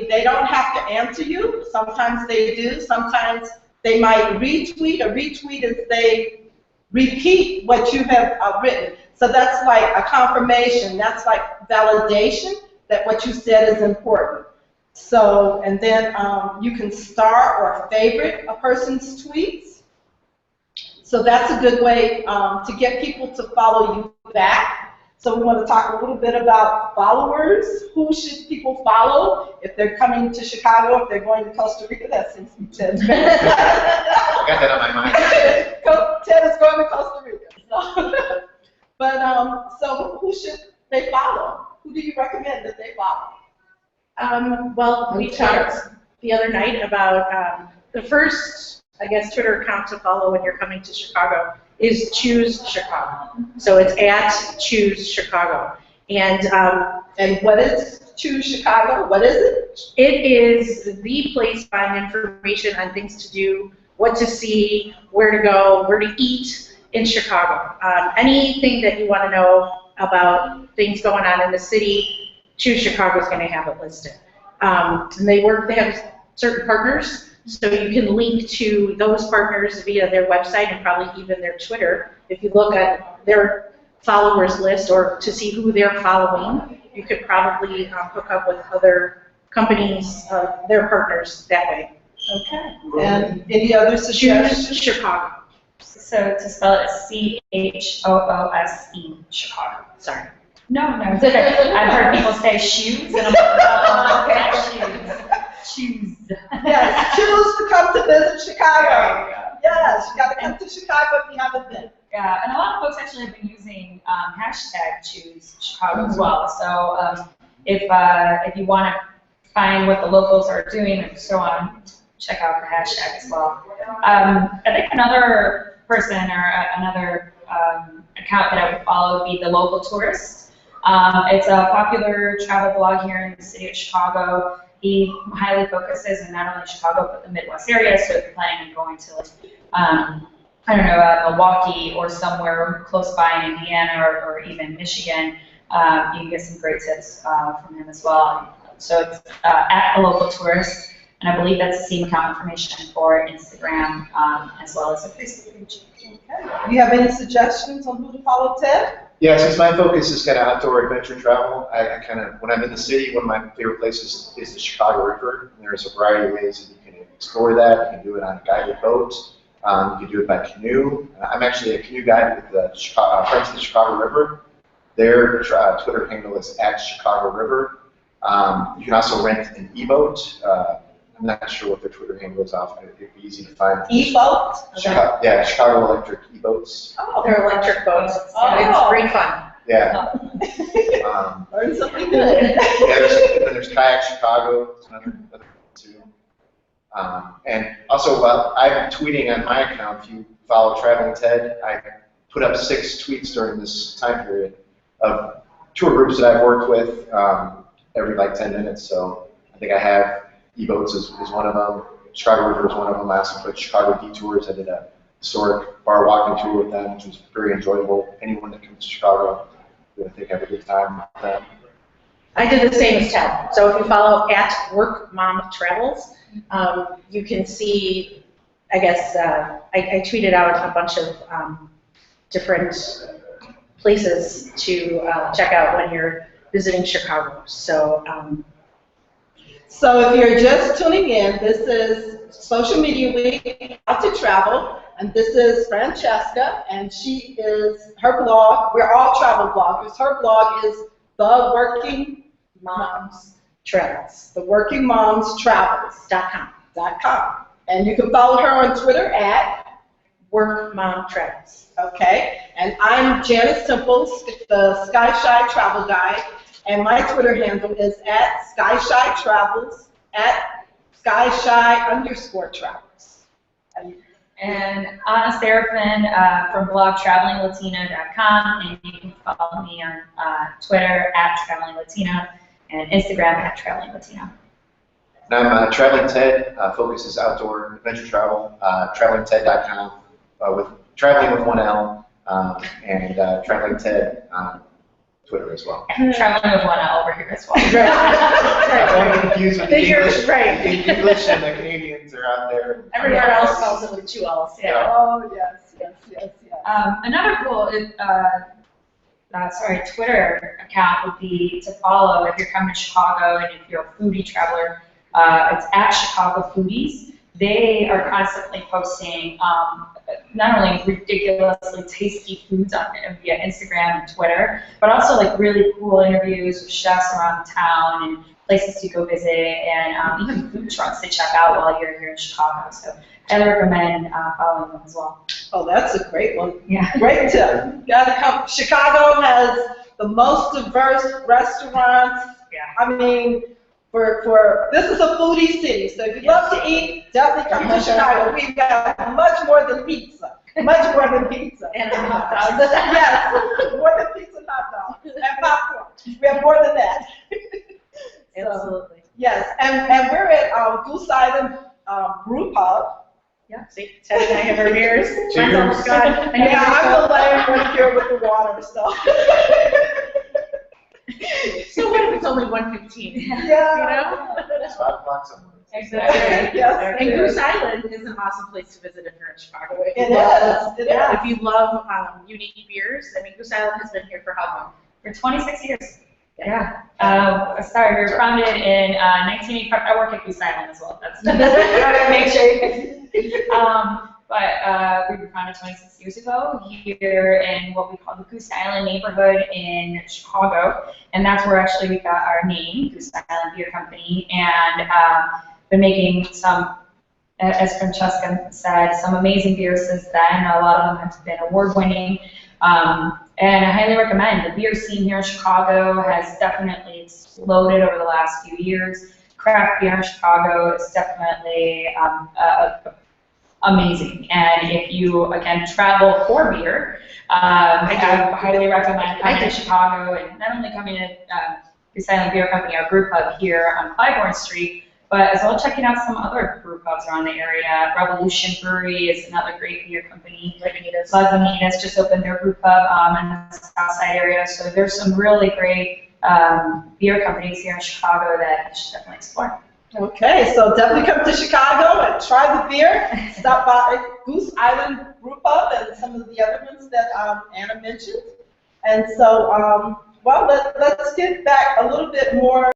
they don't have to answer you. Sometimes they do. Sometimes they might retweet. A retweet is they repeat what you have written. So that's like a confirmation. That's like validation that what you said is important. So, and then you can star or favorite a person's tweets. So that's a good way to get people to follow you back. So we want to talk a little bit about followers. Who should people follow if they're coming to Chicago, if they're going to Costa Rica? That seems to be Ted's I got that on my mind. Ted is going to Costa Rica. So, but so who should they follow? Who do you recommend that they follow? Well, we talked the other night about the first, I guess, Twitter account to follow when you're coming to Chicago is Choose Chicago. So it's at Choose Chicago. And what is Choose Chicago? What is it? It is the place to find information on things to do, what to see, where to go, where to eat in Chicago. Anything that you want to know about things going on in the city, Choose Chicago is going to have it listed. And they have certain partners, so you can link to those partners via their website and probably even their Twitter. If you look at their followers list or to see who they're following, you could probably hook up with other companies, their partners that way. Okay. And any other suggestions? Choose Chicago. So to spell it, C-H-O-O-S-E, Chicago. Sorry. No, it's okay. I've heard people say shoes, and I'm like, oh, okay, shoes. Yes, choose to come to visit Chicago. Yes, you got to come to Chicago if you haven't been. Yeah, and a lot of folks actually have been using hashtag Choose Chicago as well. So if you want to find what the locals are doing and so on, check out the hashtag as well. I think another person or another account that I would follow would be the Local Tourist. It's a popular travel blog here in the city of Chicago. He highly focuses in not only Chicago but the Midwest area. So if you're planning on going to, like, I don't know, Milwaukee or somewhere close by in Indiana or even Michigan, you can get some great tips from him as well. So it's at the Local Tourist, and I believe that's the same account information for Instagram as well as a Facebook page. Okay. Do you have any suggestions on who to follow, Ted? Yeah, since my focus is kind of outdoor adventure travel, I kind of, when I'm in the city, one of my favorite places is the Chicago River. And there's a variety of ways that you can explore that. You can do it on a guided boat. You can do it by canoe. I'm actually a canoe guide with the Friends of the Chicago River. Their Twitter handle is @ChicagoRiver. You can also rent an e-boat. I'm not sure what their Twitter handle is off, but it'd be easy to find. E-boat? Yeah, Chicago Electric e-boats. Oh, They're electric boats. Oh. It's great fun. Yeah. Learn something good. Yeah, there's Kayak Chicago. It's another too. And also, I'm tweeting on my account. If you follow Traveling Ted, I put up 6 tweets during this time period of tour groups that I've worked with every like 10 minutes. So I think I have e-boats is one of them. Chicago River is one of them. I also put Chicago Detours. I did a historic bar walking tour with them, which was very enjoyable. Anyone that comes to Chicago, I think have a good time with them. I did the same as Ted. So if you follow @WorkMomTravels, you can see, I guess, I tweeted out a bunch of different places to check out when you're visiting Chicago. So if you're just tuning in, this is Social Media Week, How to Travel, and this is Francesca, and she is, her blog, we're all travel bloggers, her blog is The Working Moms Travels, TheWorkingMomsTravels.com. And you can follow her on Twitter @WorkMomTravels. Okay, and I'm Janice Temples, the Skychi Travel Guide, and my Twitter handle is @SkychiTravels, @Skychi_travels. And I'm Serafin from blog TravelingLatina.com, and you can follow me on Twitter @TravelingLatina and Instagram @TravelingLatina. And I'm Traveling Ted, focuses outdoor adventure travel, travelingted.com, with traveling with one L, and Traveling Ted Twitter as well. Traveling with one L over here as well. I'm confused with the English. Right. The English and the Canadians are out there. Everywhere else spells it with 2 L's. Yeah. Oh, yes, yes, yes, yes. Another cool Twitter account would be to follow if you're coming to Chicago and if you're a foodie traveler. It's at Chicago Foodies. They are constantly posting not only ridiculously tasty foods via Instagram and Twitter, but also like really cool interviews with chefs around town and places to go visit, and even food trucks to check out while you're here in Chicago. So I recommend following them as well. Oh, that's a great one. Yeah. Great tip. You gotta come. Chicago has the most diverse restaurants. Yeah. I mean, for this is a foodie city, so if you love to eat, definitely come to Chicago. We've got much more than pizza. Much more than pizza. And hot dogs. Yes, more than pizza and hot dogs. And popcorn. We have more than that. Absolutely. Yes, and we're at Goose Island Brew Pub. Yeah, see, Ted and I have our beers. Cheers. Mine's almost gone. Yeah, I'm the lame one here with the water, so. So what if it's only 1:15? Yeah. You know? It's 5 o'clock somewhere. Exactly. Yes. And Goose Island is an awesome place to visit if you're in Chicago. If It you love- is. It yeah, is. if you love unique beers, I mean, Goose Island has been here for how long? For 26 years. Yeah. Sorry, we were founded in 1985. I work at Goose Island as well. That's make sure. But we were founded 26 years ago here in what we call the Goose Island neighborhood in Chicago, and that's where actually we got our name, Goose Island Beer Company, and been making some, as Francesca said, some amazing beers since then. A lot of them have been award-winning. And I highly recommend. The beer scene here in Chicago has definitely exploded over the last few years. Craft beer in Chicago is definitely amazing. And if you, again, travel for beer, I highly recommend coming to Chicago and not only coming to the Silent Beer Company, our brew pub here on Clybourne Street, but as well checking out some other brew pubs around the area. Revolution Brewery is another great beer company. Lagunitas just opened their brew pub in the South Side area. So there's some really great beer companies here in Chicago that you should definitely explore. Okay, so definitely come to Chicago and try the beer. Stop by Goose Island Brew Pub and some of the other ones that Anna mentioned. And so, well, let's get back a little bit more